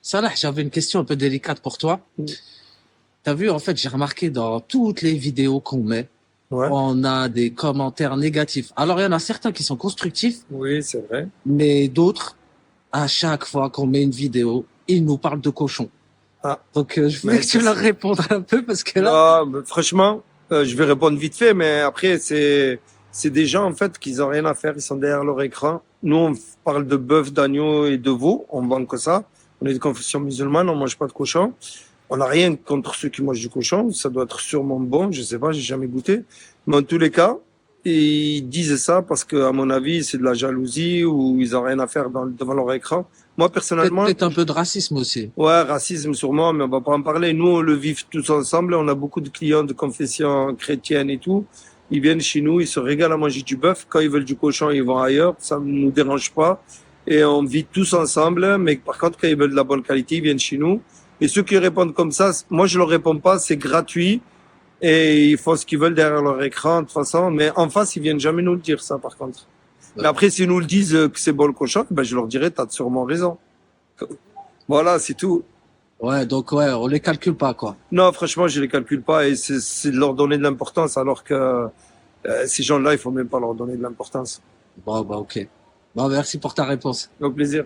Salah, j'avais une question un peu délicate pour toi. Mm. T'as vu, en fait, j'ai remarqué dans toutes les vidéos qu'on met, Ouais, on a des commentaires négatifs. Alors, il y en a certains qui sont constructifs, oui, c'est vrai. mais d'autres, à chaque fois qu'on met une vidéo, ils nous parlent de cochons. Ah, Donc, je voulais mais que tu leur répondes un peu parce que là, non, mais franchement, je vais répondre vite fait, mais après, c'est des gens, en fait, qui ont rien à faire. Ils sont derrière leur écran. Nous, on parle de bœuf, d'agneau et de veau. On vend que ça. On est de confession musulmane. On mange pas de cochon. On n'a rien contre ceux qui mangent du cochon. Ça doit être sûrement bon. Je sais pas, j'ai jamais goûté. Mais en tous les cas, ils disent ça parce que, à mon avis, c'est de la jalousie ou ils ont rien à faire devant leur écran. Moi, personnellement, peut-être un peu de racisme aussi. ouais, racisme sûrement, mais on va pas en parler. Nous, on le vit tous ensemble. On a beaucoup de clients de confession chrétienne et tout. Ils viennent chez nous, ils se régalent à manger du bœuf. Quand ils veulent du cochon, ils vont ailleurs. Ça ne nous dérange pas. Et on vit tous ensemble. Mais par contre, quand ils veulent de la bonne qualité, ils viennent chez nous. Et ceux qui répondent comme ça, moi, je leur réponds pas. C'est gratuit. Et ils font ce qu'ils veulent derrière leur écran, de toute façon. Mais en face, ils viennent jamais nous le dire, ça, par contre. Mais après, s'ils nous le disent que c'est bon le cochon, ben, je leur dirai, t'as sûrement raison. Voilà, c'est tout. Ouais, donc ouais, on les calcule pas, quoi. Non, franchement, je les calcule pas et c'est de leur donner de l'importance alors que ces gens-là, il faut même pas leur donner de l'importance. Bon, bah, ok. Bon, merci pour ta réponse. Au plaisir.